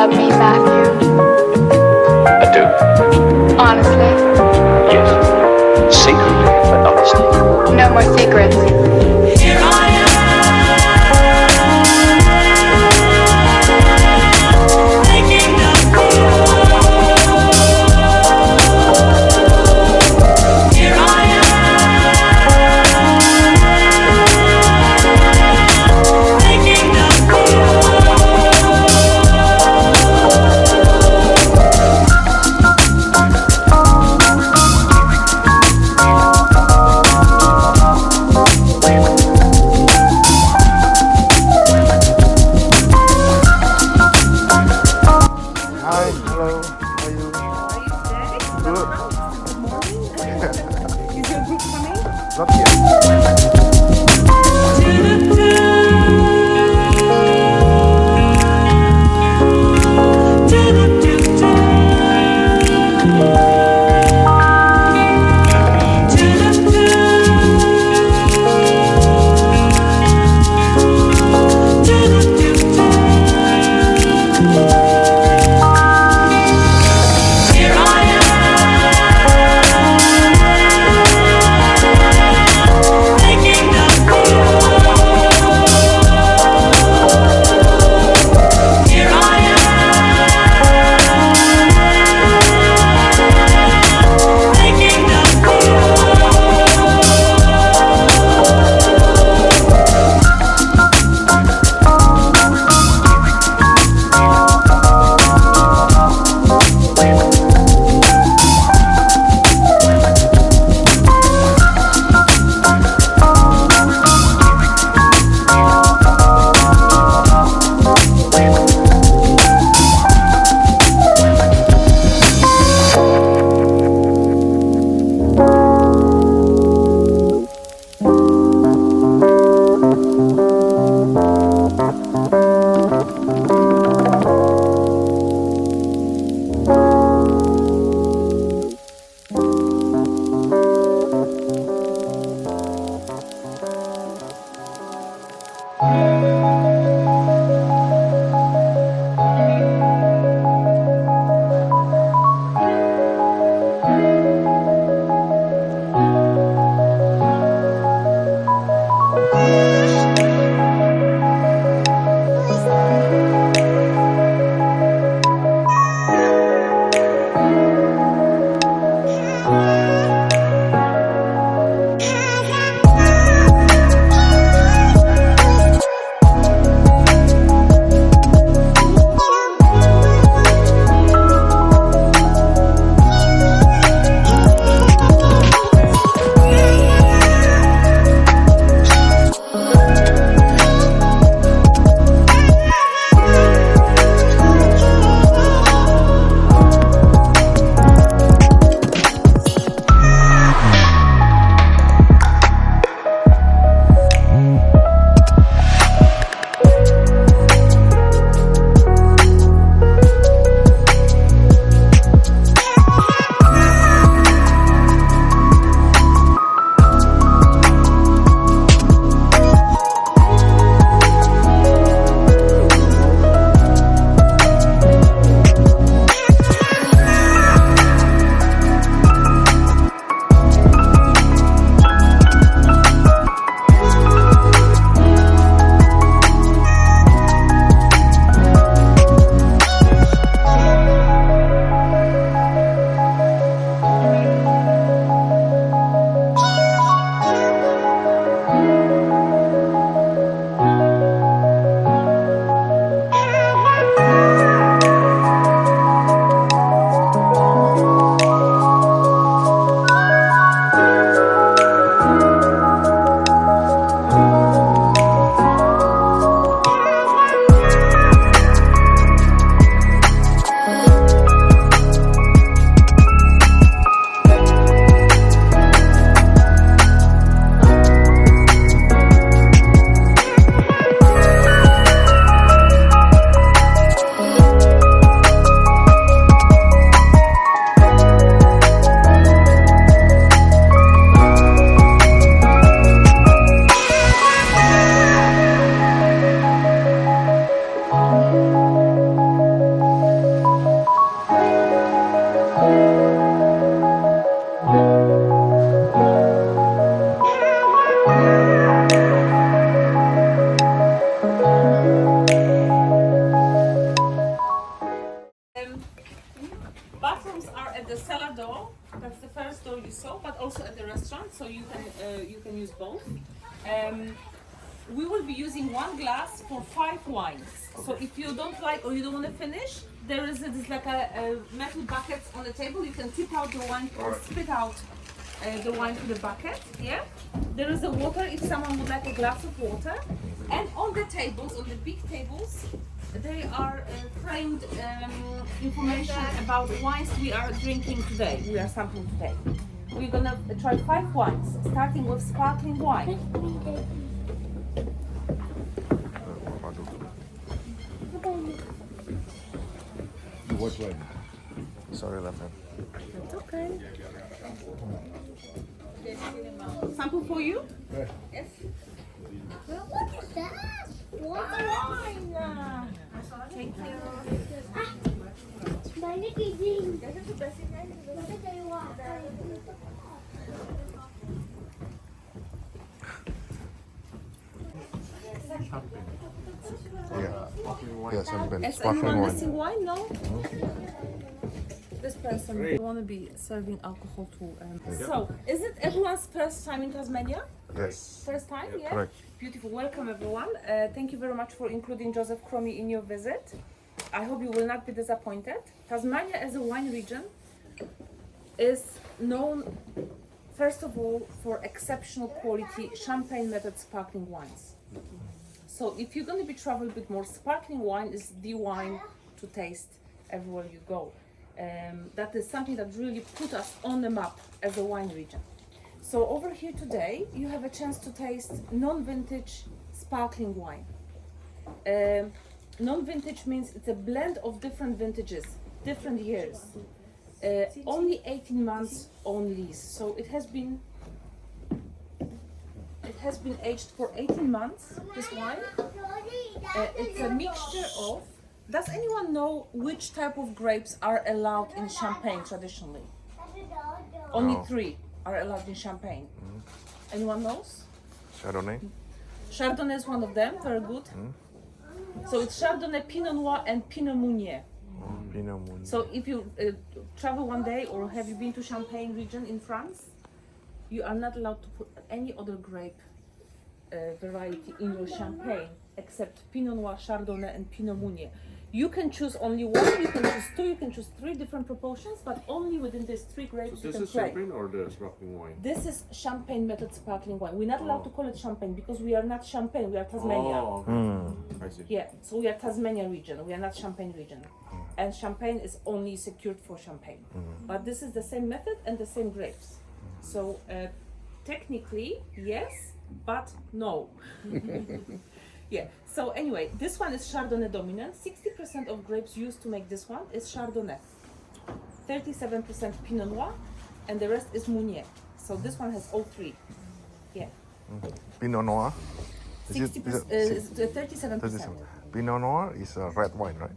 love me, Matthew? I do. Honestly? Yes. Secretly, but honestly. No more secrets. Here I am, making up for you. Here I am, making up for you. Hi, hello, how are you? Good. Is your group coming? Not yet. Here I am, at the cellar door. That's the first door you saw, but also at the restaurant, so you can use both. We will be using 1 glass for 5 wines. So if you don't like or you don't want to finish, there is this like a metal bucket on the table. You can tip out the wine or spit out the wine to the bucket. Yeah. There is a water if someone would like a glass of water. And on the tables, on the big tables, they are framed information about the wines we are drinking today. We are sampling today. We're gonna try 5 wines, starting with sparkling wine. What one? Sorry, left hand. That's okay. Sample for you? Yes. What is that? Wine. Thank you. Meine Ideen. Yeah, champagne. Is Sparkling anyone wine. missing wine? No? This person will want to be serving alcohol too. So, is it everyone's first time in Tasmania? Yes. First time, yeah? Correct. Beautiful. Welcome, everyone. Thank you very much for including Josef Chromy in your visit. I hope you will not be disappointed. Tasmania as a wine region is known, first of all, for exceptional quality champagne method sparkling wines. So if you're going to be traveling a bit more, sparkling wine is the wine to taste everywhere you go. That is something that really put us on the map as a wine region. So over here today, you have a chance to taste non-vintage sparkling wine. Non-vintage means it's a blend of different vintages, different years. Only 18 months on lease. So it has been aged for 18 months, this wine. It's a mixture of... Does anyone know which type of grapes are allowed in Champagne traditionally? Only 3 are allowed in Champagne. Anyone knows? Chardonnay. Chardonnay is one of them, very good. So it's Chardonnay, Pinot Noir and Pinot Meunier. Pinot Meunier. So if you travel one day, or have you been to Champagne region in France, you are not allowed to put any other grape variety in your champagne except Pinot Noir, Chardonnay and Pinot Meunier. You can choose only 1, you can choose 2, you can choose 3 different proportions, but only within these 3 grapes So you this can is play. champagne or the sparkling wine? This is champagne method sparkling wine. We're not allowed to call it champagne because we are not Champagne, we are Tasmania. Oh, okay. I see. Yeah, so we are Tasmania region, we are not Champagne region. And champagne is only secured for Champagne. But this is the same method and the same grapes. So technically, yes, but no. Yeah, so anyway, this one is Chardonnay dominant. 60% of grapes used to make this one is Chardonnay. 37% Pinot Noir, and the rest is Meunier. So this one has all 3. Yeah. Pinot Noir. Is 37%. 37? Pinot Noir is a red wine, right?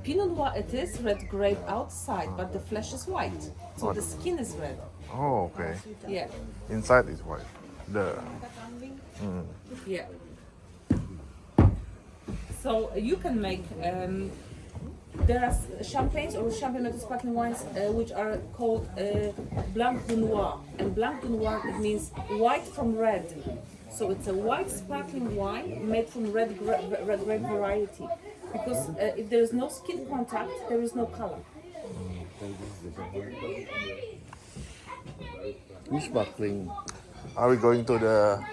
Pinot Noir, it is red grape outside, but the flesh is white. So the skin is red. Oh, okay. Yeah. Inside is white. Yeah. So you can make, there are champagnes or champagne method sparkling wines which are called Blanc de Noir. And Blanc de Noir, it means white from red. So it's a white sparkling wine made from red grape variety. Because if there is no skin contact, there is no color. Which sparkling? Are we going to the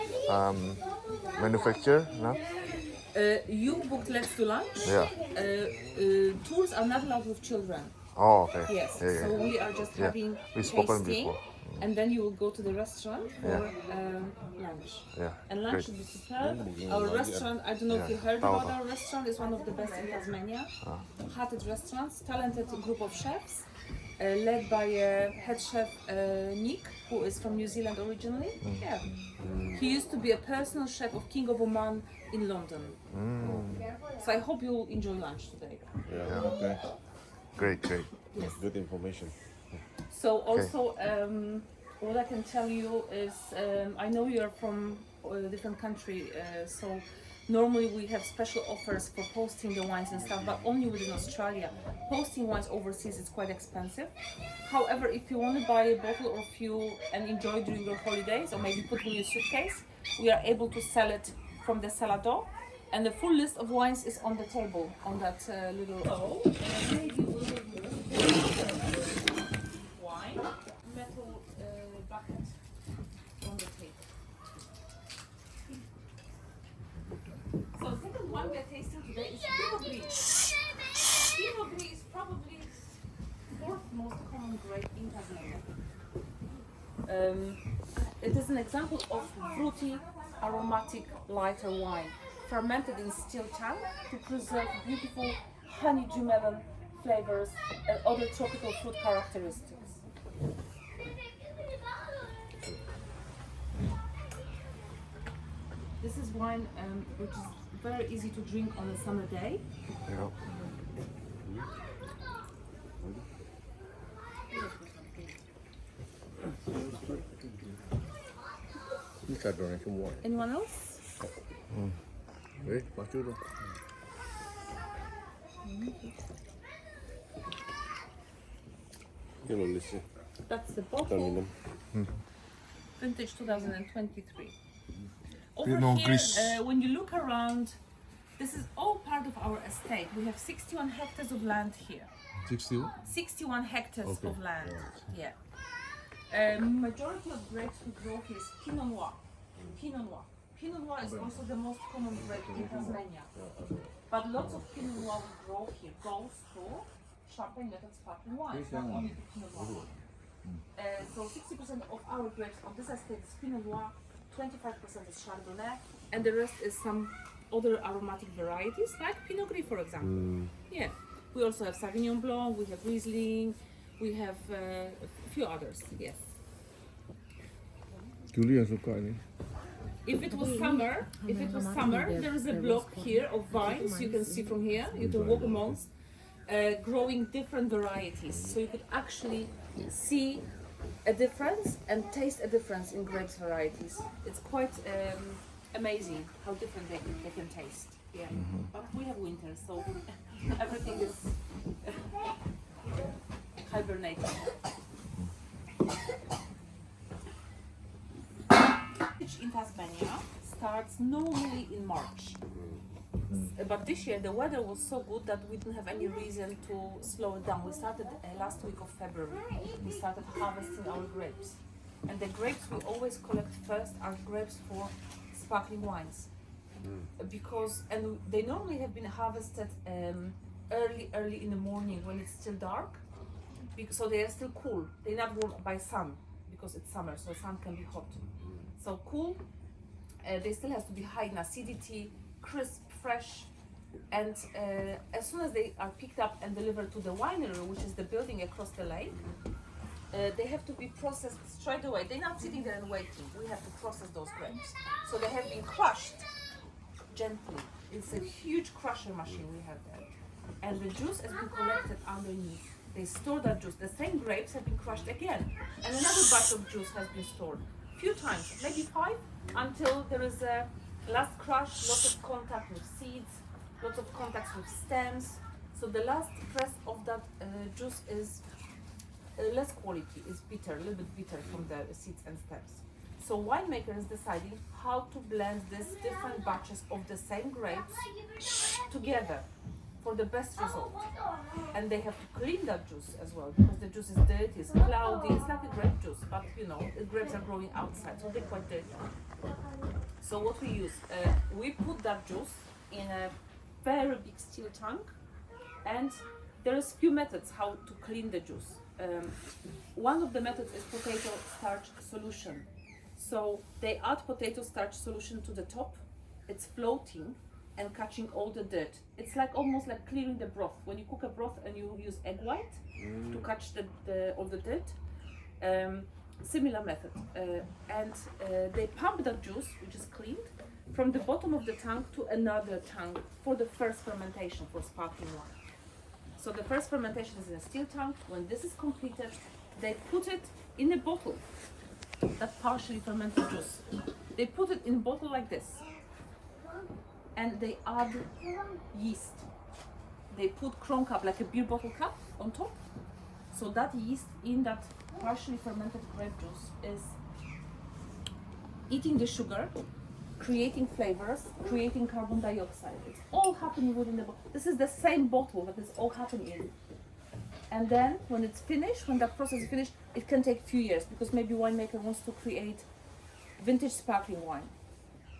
manufacturer now? You booked Let's Do Lunch. Yeah. Tours are not allowed with children. Oh, okay. Yes. Yeah, yeah. So we are just having We've spoken tasting, before. and then you will go to the restaurant for lunch. Yeah. And lunch Great. should be superb. Our restaurant, I don't know if you heard about our restaurant, is one of the best in Tasmania. Hearted restaurants, talented group of chefs, led by head chef Nick, who is from New Zealand originally. Yeah. He used to be a personal chef of King of Oman in London. So I hope you'll enjoy lunch today. Yeah, okay. Great, great. Yes. Good information. So also, what I can tell you is, I know you're from a different country, so Normally we have special offers for posting the wines and stuff, but only within Australia. Posting wines overseas is quite expensive. However, if you want to buy a bottle or few and enjoy during your holidays, or maybe put in your suitcase, we are able to sell it from the cellar door. And the full list of wines is on the table, on that little maybe we will move wine, metal bucket on the table. So the second one we are tasting today is Pinot Gris. Pinot Gris is probably fourth most common grape in Tasmania. It is an example of fruity, aromatic, lighter wine, fermented in steel tank to preserve beautiful honeydew melon flavors and other tropical fruit characteristics. This is wine which is very easy to drink on a summer day. Yeah. This Chardonnay from wine. Anyone else? Wait, watch it. You know, listen. That's the Tell me bottle. them. Vintage 2023. Pinot Over here, Gris. when you look around, this is all part of our estate. We have 61 hectares of land here. 60? 61 hectares Okay. of land. Yeah. Majority of grapes we grow here is Pinot Noir. Pinot Noir. Pinot Noir is also the most common grape in Tasmania. But lots of Pinot Noir we grow here goes to champagne method sparkling wine, not only to Pinot Noir. So 60% of our grapes on this estate is Pinot Noir, 25% is Chardonnay, and the rest is some other aromatic varieties like Pinot Gris, for example. Yeah. We also have Sauvignon Blanc, we have Riesling, we have a few others, yes. Julia suka ni. If it was summer, there is a block here of vines you can see from here. You can walk amongst, growing different varieties. So you could actually see a difference and taste a difference in grapes varieties. It's quite amazing how different they can taste. Yeah, but we have winter, so everything is hibernating. In Tasmania starts normally in March, but this year the weather was so good that we didn't have any reason to slow it down. We started last week of February. We started harvesting our grapes, and the grapes we always collect first are grapes for sparkling wines, because they normally have been harvested early in the morning when it's still dark, so they are still cool. They're not warmed by sun because it's summer, so sun can be hot. So cool, they still have to be high in acidity, crisp, fresh, and as soon as they are picked up and delivered to the winery, which is the building across the lake, they have to be processed straight away. They're not sitting there and waiting. We have to process those grapes. So they have been crushed gently. It's a huge crusher machine we have there. And the juice has been collected underneath. They store that juice. The same grapes have been crushed again. And another batch of juice has been stored. Few times, maybe 5, until there is a last crush, lots of contact with seeds, lots of contacts with stems. So the last press of that juice is less quality, is bitter, a little bit bitter from the seeds and stems. So winemaker is deciding how to blend these different batches of the same grapes together for the best result. And they have to clean that juice as well, because the juice is dirty, it's cloudy, it's like a grape juice, but you know, the grapes are growing outside, so they're quite dirty. So what we use, we put that juice in a very big steel tank, and there's few methods how to clean the juice. One of the methods is potato starch solution. So they add potato starch solution to the top, it's floating and catching all the dirt. It's like almost like clearing the broth. When you cook a broth and you use egg white to catch all the dirt, similar method. And they pump the juice, which is cleaned, from the bottom of the tank to another tank for the first fermentation for sparkling wine. So the first fermentation is in a steel tank. When this is completed, they put it in a bottle, that partially fermented juice. They put it in a bottle like this. and they add yeast. They put chrome cup, like a beer bottle cup, on top. So that yeast in that partially fermented grape juice is eating the sugar, creating flavors, creating carbon dioxide. It's all happening within the bottle. This is the same bottle that is all happening in. And then when it's finished, when that process is finished, it can take a few years because maybe winemaker wants to create vintage sparkling wine.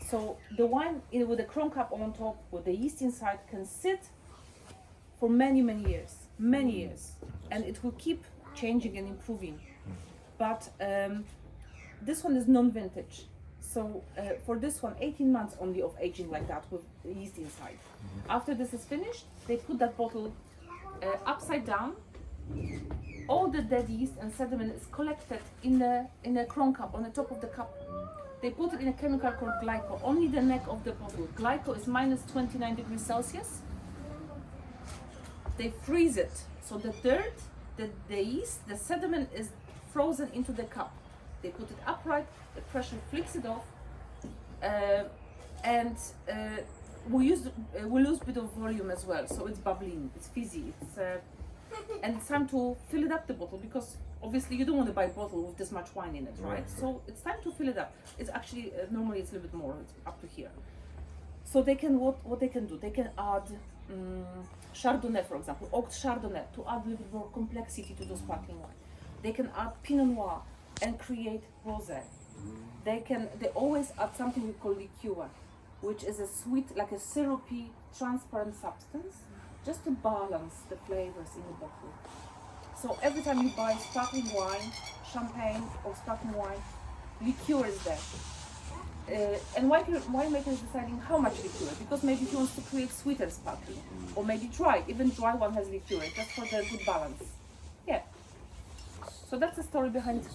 So the wine with the chrome cap on top, with the yeast inside, can sit for many years, and it will keep changing and improving. But this one is non-vintage, so for this one 18 months only of aging like that with yeast inside. After this is finished, they put that bottle upside down. All the dead yeast and sediment is collected in a chrome cup on the top of the cup. They put it in a chemical called glyco, only the neck of the bottle. Glyco is minus 29 degrees Celsius. They freeze it, so the dirt, the yeast, the sediment is frozen into the cup. They put it upright, the pressure flicks it off, and we lose a bit of volume as well, so it's bubbling, it's fizzy, and it's time to fill it up the bottle, because obviously you don't want to buy a bottle with this much wine in it, right? So it's time to fill it up. It's actually, normally it's a little bit more, it's up to here. So they can, what they can do, they can add Chardonnay, for example, oak Chardonnay, to add a little bit more complexity to the sparkling wine. They can add Pinot Noir and create rosé. They always add something we call liqueur, which is a sweet, like a syrupy, transparent substance, just to balance the flavors in the bottle. So every time you buy sparkling wine, champagne or sparkling wine, liqueur is there. And winemaker is deciding how much liqueur, because maybe he wants to create sweeter sparkling, or maybe dry. Even dry one has liqueur, just for the good balance. Yeah. So that's the story behind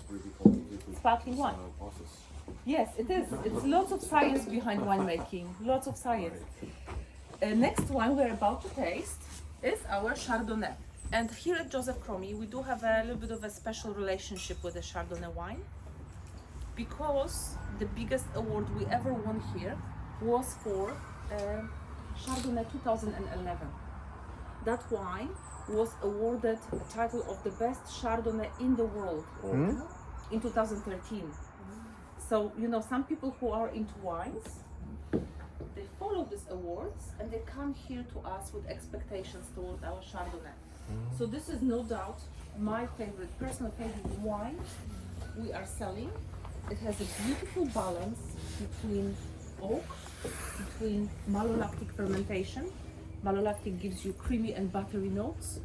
sparkling wine. Yes, it is. It's lots of science behind winemaking. Lots of science. Next wine we're about to taste is our Chardonnay. And here at Josef Chromy, we do have a little bit of a special relationship with the Chardonnay wine, because the biggest award we ever won here was for Chardonnay 2011. That wine was awarded the title of the best Chardonnay in the world in 2013. So, you know, some people who are into wines, they follow these awards and they come here to us with expectations towards our Chardonnay. So this is no doubt my favorite, personal favorite wine we are selling. It has a beautiful balance between oak, between malolactic fermentation. Malolactic gives you creamy and buttery notes,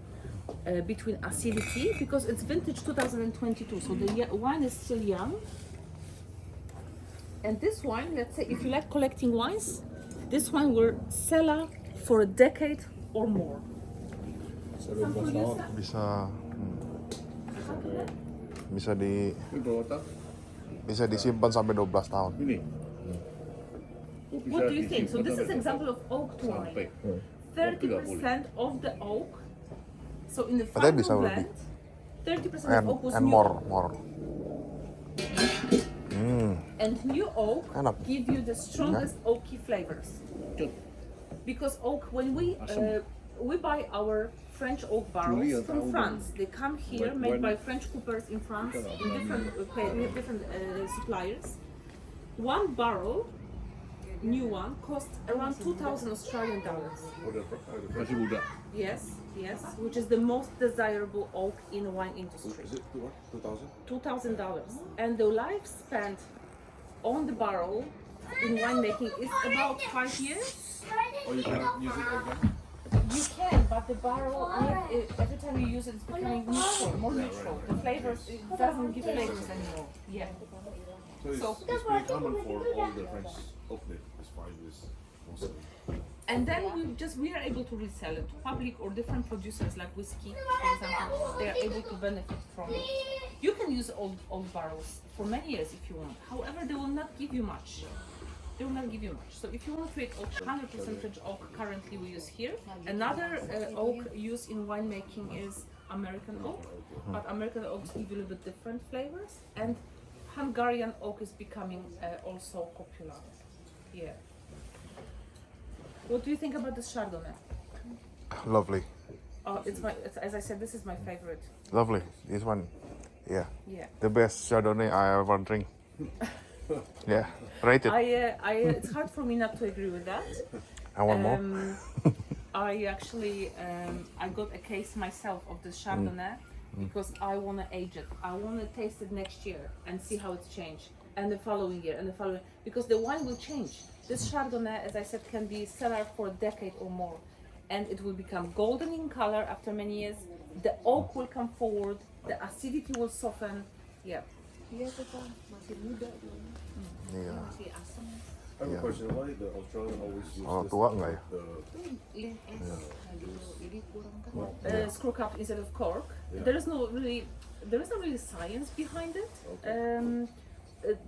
between acidity, because it's vintage 2022, so the wine is still young. And this wine, let's say, if you like collecting wines, this wine will cellar for a decade or more. Bisa disimpan sampai 12 tahun. Ini. What do you think? So this is example of oak wine. 30% of the oak. So in the final blend, 30% of oak was And new more. oak. And new oak Enak. give you the strongest oaky flavors. Because oak, when we buy our French oak barrels from France, they come here, made by French coopers in France, in different suppliers. One barrel, new one, costs around 2,000 Australian dollars. Masih muda. Yes, which is the most desirable oak in the wine industry. Is it what? 2,000? $2,000, and the lifespan on the barrel in winemaking is about 5 years. Oh, you cannot use it again? You can, but the barrel, every time you use it, it's becoming neutral, more neutral. The flavors, it doesn't give flavors anymore. Yeah. So it's pretty common for all the French oak that is 5 years mostly. And then we are able to resell it to public or different producers like whiskey, for example. They are able to benefit from it. You can use old barrels for many years if you want. However, they will not give you much. They will not give you much. So if you want to create oak, 100% French oak currently we use here. Another oak used in winemaking is American oak, but American oaks give you a little bit different flavors. And Hungarian oak is becoming also popular. Yeah. What do you think about this Chardonnay? Lovely. Oh, as I said, this is my favorite. Lovely. This one, yeah. Yeah. The best Chardonnay I ever drink. Yeah. Rated. It's hard for me not to agree with that. I want more. I actually I got a case myself of this Chardonnay because I want to age it. I want to taste it next year and see how it's changed, and the following year, and the following, because the wine will change. This Chardonnay, as I said, can be cellar for a decade or more, and it will become golden in color after many years. The oak will come forward, the acidity will soften. Yeah. Yeah. I have a question. Why the Australian always use Oh, this tua enggak ya? Screw cup instead of cork. Yeah. There is not really science behind it.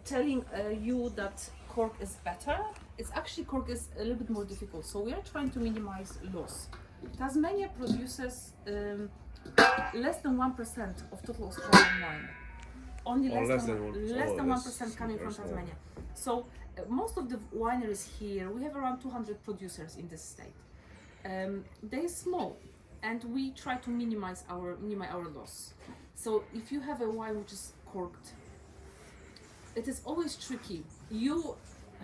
Telling you that cork is better. It's actually cork is a little bit more difficult. So we are trying to minimize loss. Tasmania produces less than 1% of total Australian wine. Only less than 1% coming from Tasmania. So most of the wineries here, we have around 200 producers in this state. They're small, and we try to minimize our loss. So if you have a wine which is corked, it is always tricky. You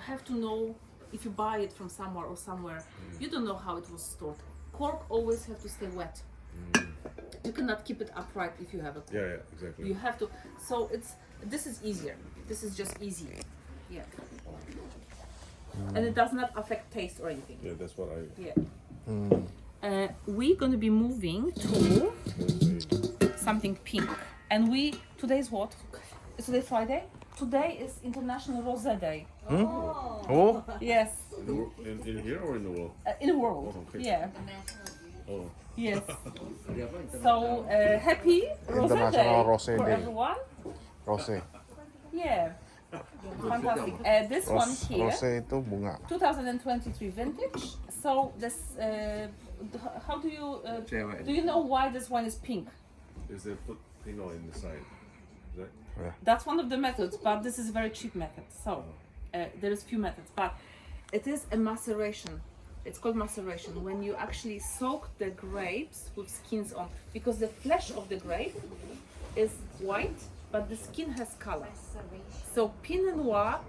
have to know if you buy it from somewhere or somewhere. You don't know how it was stored. Cork always have to stay wet. You cannot keep it upright if you have a cork. Yeah, exactly. You have to. So this is easier. This is just easy. Yeah. And it does not affect taste or anything. Yeah, that's what I. Yeah. We're gonna be moving to something pink, and today's what? Is today Friday? Today is International Rosé Day. Oh, Yes, In here or in the world? in the world. Oh, okay. Yeah. Oh. Yes. So happy Rosé Day International Rosé for Day. everyone. rosé. Yeah. Fantastic. This one here. Rosé itu bunga. 2023 vintage. So this, how do you know why this one is pink? Is they put Pinot in the side? Is that? That's one of the methods, but this is a very cheap method. So there is few methods, but it is a maceration. It's called maceration when you actually soak the grapes with skins on, because the flesh of the grape is white, but the skin has color. So Pinot Noir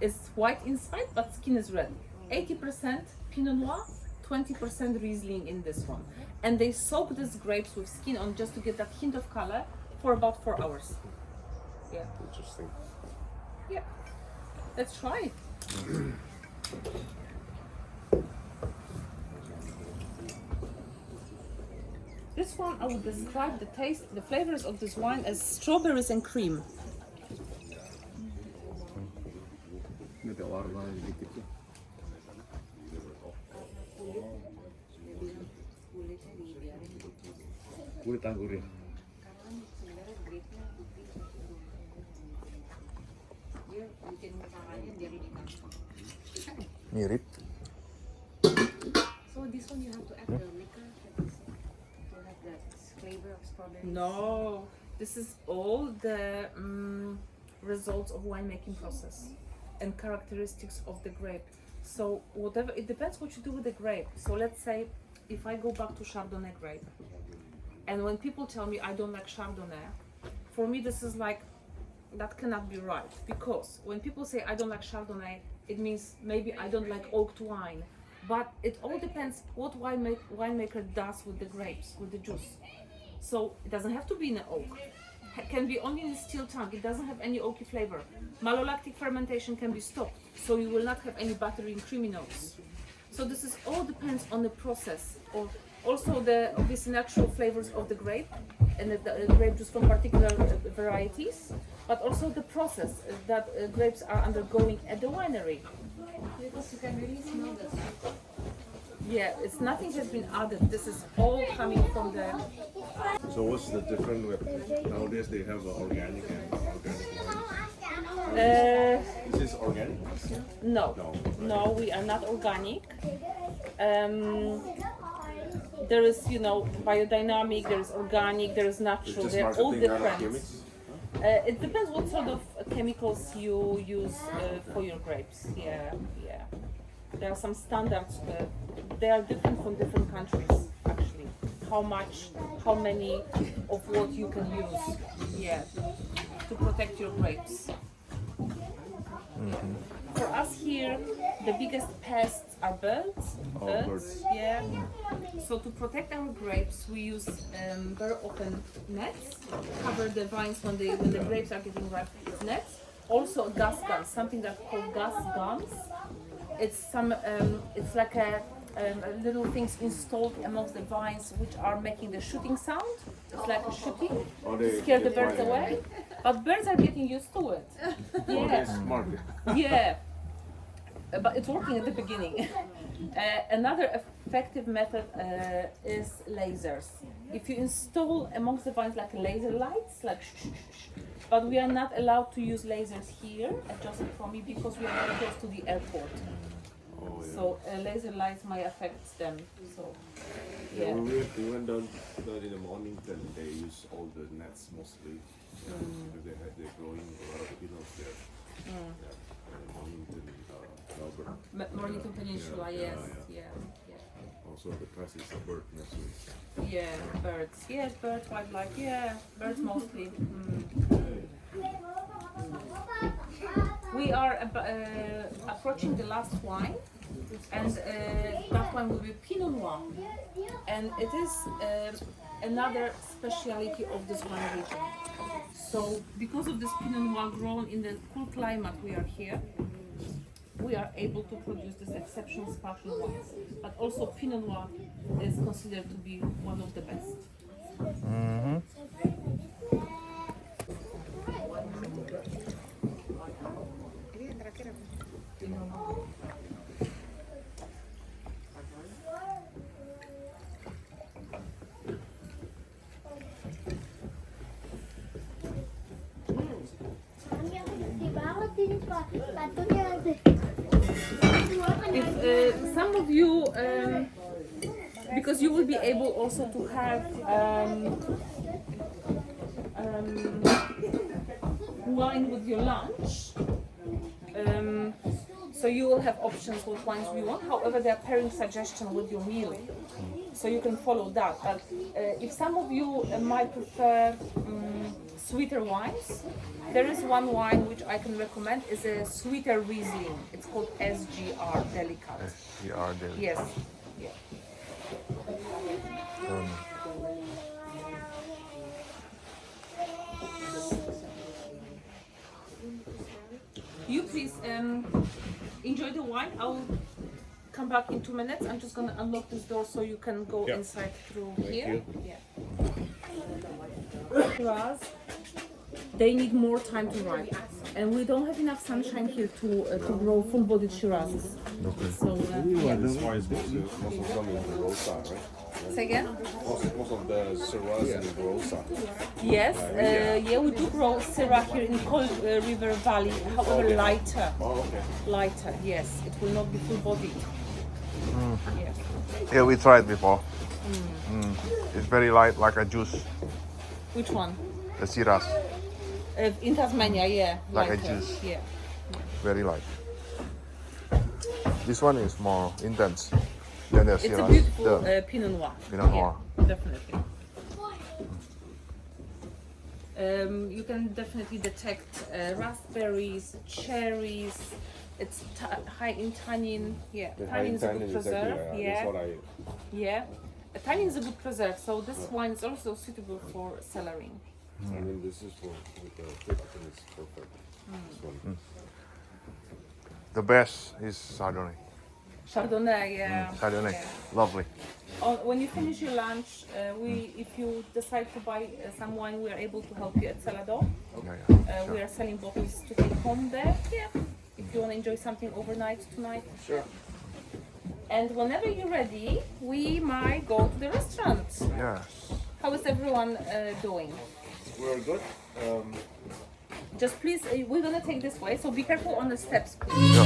is white inside, but skin is red. 80% Pinot Noir, 20% Riesling in this one. And they soak these grapes with skin on just to get that hint of color for about 4 hours. Yeah. Interesting. Yeah. Let's try it. This one, I would describe the taste, the flavors of this wine as strawberries and cream. Kulit anggur ya. Mirip. So this one you have to add the liquor to have that flavor of strawberry. No, this is all the results of winemaking process and characteristics of the grape. So whatever, it depends what you do with the grape. So let's say if I go back to Chardonnay grape, and when people tell me I don't like Chardonnay, for me this is like, that cannot be right, because when people say I don't like Chardonnay, it means maybe I don't like oaked wine. But it all depends what winemaker does with the grapes, with the juice. So it doesn't have to be in an oak. It can be only in a steel tank. It doesn't have any oaky flavor. Malolactic fermentation can be stopped, so you will not have any buttery and creamy notes. So this is all depends on the process, or also the obviously natural flavors of the grape and the grape juice from particular varieties, but also the process that grapes are undergoing at the winery. Because you can really smell the sweet. Yeah, it's nothing has been added. This is all coming from the. So what's the difference with nowadays? They have organic and organic wine. Is this organic? No, no, we are not organic. There is, biodynamic. There is organic. There is natural. Just They're all marketing, not different. chemics. It depends what sort of chemicals you use for your grapes. Yeah, yeah. There are some standards. They are different from different countries, actually. How much, how many of what you can use, yeah, to protect your grapes. For us here, the biggest pests are birds. Birds. Yeah. So to protect our grapes, we use very often nets. Cover the vines when the grapes are getting ripe with nets. Also gas guns, something that's called gas guns. It's like a little things installed amongst the vines which are making the shooting sound. It's like a shooting, scare the birds away. But birds are getting used to it. Yeah. Smart. Yeah, but it's working at the beginning. Another effective method is lasers. If you install amongst the vines like laser lights, like but we are not allowed to use lasers here at Josef Chromy because we are very close to the airport. Oh, yeah. So laser lights might affect them. So Yeah, yeah. we went down in the morning, then they use all the nets mostly. Yeah, because they're growing a lot of peanuts there. Yeah, Mornington, Hobart. Mornington Peninsula, Yeah, yes, yeah, yeah. Also, the price is a bird nursery. Yeah, birds. Yes, birds, wildlife. Yeah, birds mostly. We are approaching the last wine, and that one will be Pinot Noir, and it is another speciality of this wine region. So, because of this Pinot Noir grown in the cool climate we are here, we are able to produce this exceptional sparkling wines. But also Pinot Noir is considered to be one of the best. If some of you, because you will be able also to have wine with your lunch, so you will have options what wines you want. However, they are pairing suggestion with your meal, so you can follow that. But if some of you might prefer sweeter wines, there is one wine which I can recommend. Is a sweeter Riesling. It's called SGR Delicate. SGR there. Yes. Yeah. You please enjoy the wine. I'll come back in 2 minutes. I'm just gonna unlock this door so you can go inside through here. Yeah. Shiraz, they need more time to ripe, and we don't have enough sunshine here to grow full-bodied Shirazes. So That's why it's most of them in the Rosa, right? say again. Most of the Shiraz in the Rosa. Yes, yeah, we do grow Syrah here in Cold River Valley. However, lighter. Oh, okay. Lighter. Yes, it will not be full-bodied. Yes. Yeah, we tried before. It's very light, like a juice. Which one? The Shiraz, In Tasmania, yeah. like a lighter. juice. Yeah. Very light. This one is more intense than the It's a Shiraz. beautiful The Pinot Noir. Pinot Noir. Yeah, definitely. You can definitely detect raspberries, cherries. It's high in tannin. Yeah, tannin is a good preserve. That's what I. Yeah, tannin is a good preserve. So this wine is also suitable for cellaring. I mean, this is for with the thick and it's perfect. This one. The best is Chardonnay. Chardonnay, yeah. Chardonnay, Yeah. lovely. When you finish your lunch, if you decide to buy some wine, we are able to help you at Cellar. Yeah. We are selling bottles to take home there. Yeah. If you want to enjoy something overnight tonight. Sure. And whenever you're ready, we might go to the restaurant. Yes. How is everyone doing? We're good. Just please, we're gonna take this way, so be careful on the steps, please. Yeah.